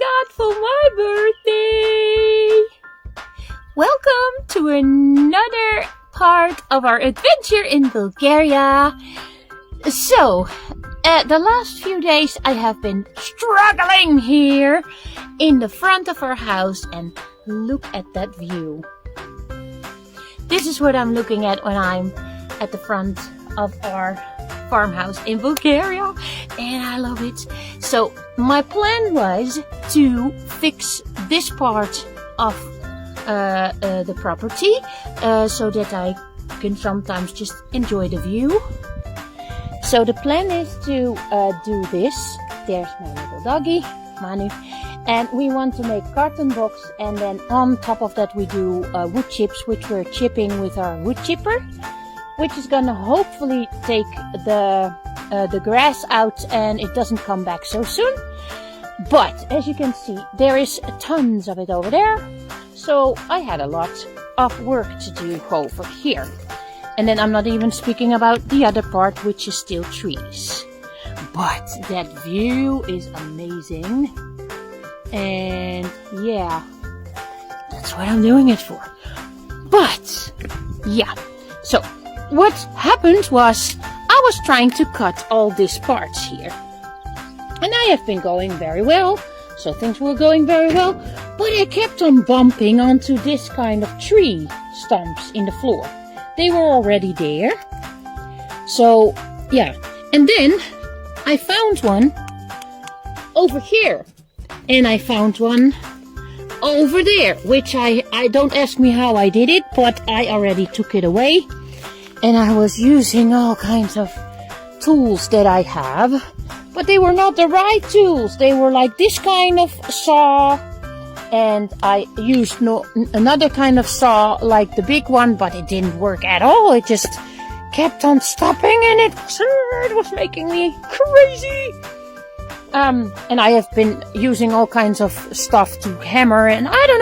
got for my birthday. Welcome to another part of our adventure in Bulgaria. So, the last few days I have been struggling here in the front of our house, and look at that view. This is what I'm looking at when I'm at the front of our farmhouse in Bulgaria, and I love it. So my plan was to fix this part of the property so that I can sometimes just enjoy the view. So the plan is to do this. There's my little doggy, Manu. And we want to make carton box, and then on top of that we do wood chips, which we're chipping with our wood chipper, which is gonna hopefully take the grass out and it doesn't come back so soon. But as you can see, there is tons of it over there. So I had a lot of work to do over here. And then I'm not even speaking about the other part, which is still trees. But that view is amazing. And yeah, that's what I'm doing it for. But yeah, so what happened was I was trying to cut all these parts here. And I have been going very well. So things were going very well. But I kept on bumping onto this kind of tree stumps in the floor. They were already there. So yeah, and then I found one over here. And I found one over there, which I don't ask me how I did it, but I already took it away. And I was using all kinds of tools that I have, but they were not the right tools. They were like this kind of saw, and I used another kind of saw like the big one, but it didn't work at all. It just kept on stopping, and it was making me crazy. And I have been using all kinds of stuff to hammer, and I don't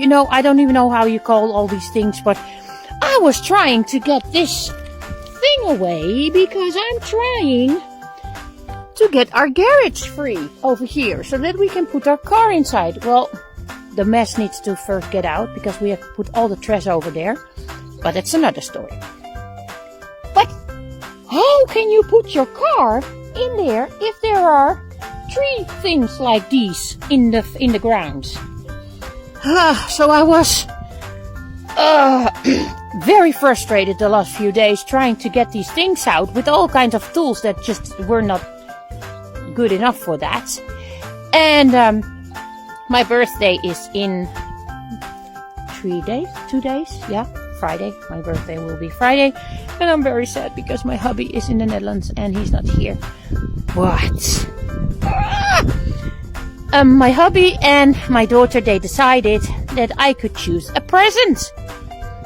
know, I don't even know how you call all these things, but I was trying to get this thing away because I'm trying to get our garage free over here so that we can put our car inside. Well, the mess needs to first get out because we have to put all the trash over there, but that's another story. But how can you put your car in there if there are tree things like these in the ground? So I was very frustrated the last few days trying to get these things out with all kinds of tools that just were not good enough for that. And my birthday is in 2 days, yeah, Friday. My birthday will be Friday, and I'm very sad because my hubby is in the Netherlands and he's not here. But my hubby and my daughter, they decided that I could choose a present.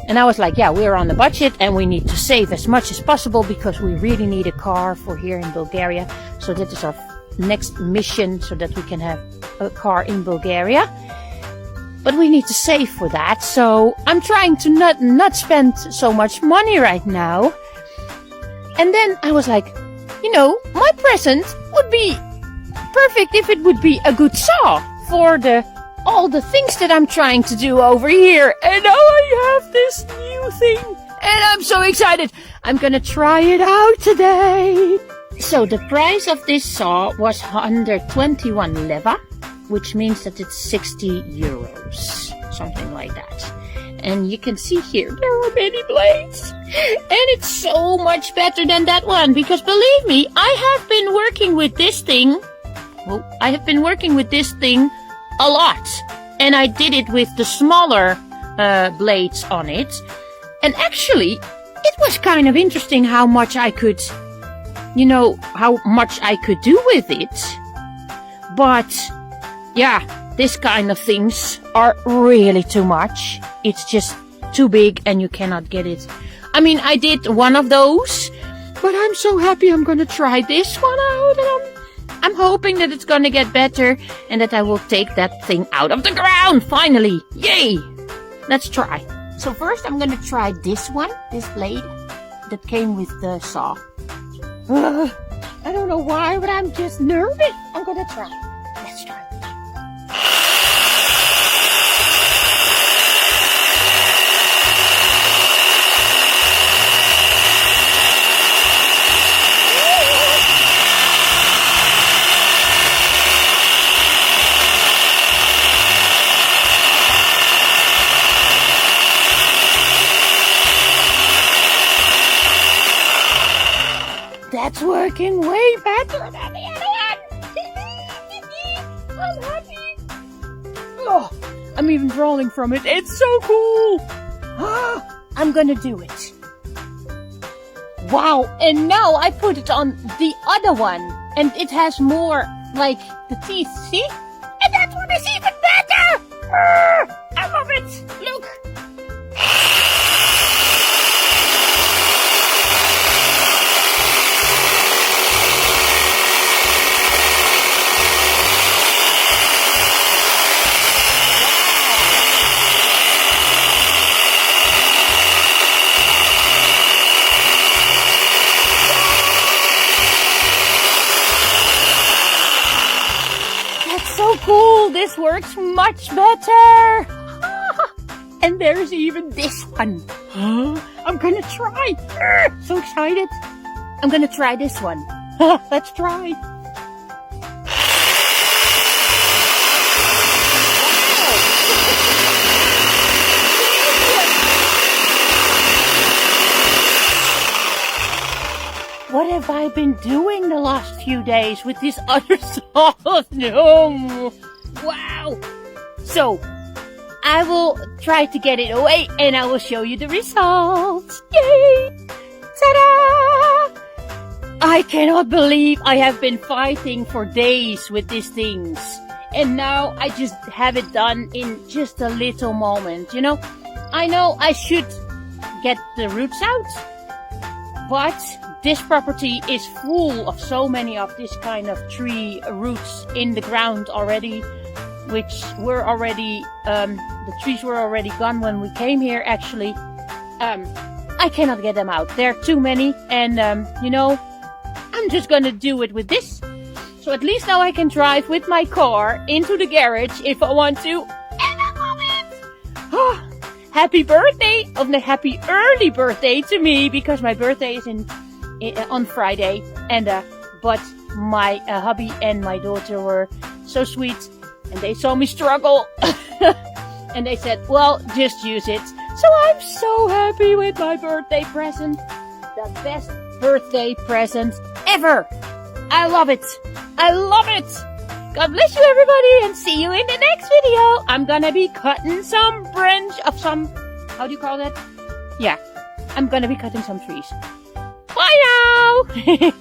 And I was like, yeah, we're on the budget and we need to save as much as possible because we really need a car for here in Bulgaria. So that is our next mission, so that we can have a car in Bulgaria. But we need to save for that. So I'm trying to not spend so much money right now. And then I was like, my present would be perfect if it would be a good saw for all the things that I'm trying to do over here. And now I have this new thing, and I'm so excited. I'm gonna try it out today. So the price of this saw was 121 leva, which means that it's 60 euros, something like that. And you can see here, there are many blades. And it's so much better than that one, because believe me, I have been working with this thing. Well, I have been working with this thing a lot. And I did it with the smaller blades on it. And actually, it was kind of interesting how much I could, how much I could do with it. But, yeah, this kind of things are really too much. It's just too big and you cannot get it. I mean, I did one of those, but I'm so happy I'm going to try this one out. And I'm hoping that it's going to get better and that I will take that thing out of the ground finally. Yay! Let's try. So first I'm going to try this one, this blade that came with the saw. I don't know why, but I'm just nervous. I'm going to try. Let's try. working way better than the other one. I'm happy. Oh, I'm even drawing from it. It's so cool. I'm gonna do it. Wow, and now I put it on the other one, and it has more, like, the teeth, see? And that one is even better! I love it! Look! So cool, this works much better. And there's even this one. I'm gonna try. So excited. I'm gonna try this one. Let's try. What have I been doing the last few days with this other sauce? No. Wow. So, I will try to get it away and I will show you the results. Yay! Ta-da! I cannot believe I have been fighting for days with these things. And now I just have it done in just a little moment. You know I should get the roots out, but this property is full of so many of this kind of tree roots in the ground already, which were already, the trees were already gone when we came here actually. I cannot get them out. There are too many and, I'm just gonna do it with this. So at least now I can drive with my car into the garage if I want to. And I love it! Happy birthday! Happy early birthday to me because my birthday is on Friday, and but my hubby and my daughter were so sweet, and they saw me struggle, and they said, "Well, just use it." So I'm so happy with my birthday present, the best birthday present ever. I love it. I love it. God bless you, everybody, and see you in the next video. I'm gonna be cutting some branch of some. How do you call that? Yeah, I'm gonna be cutting some trees. Bye now!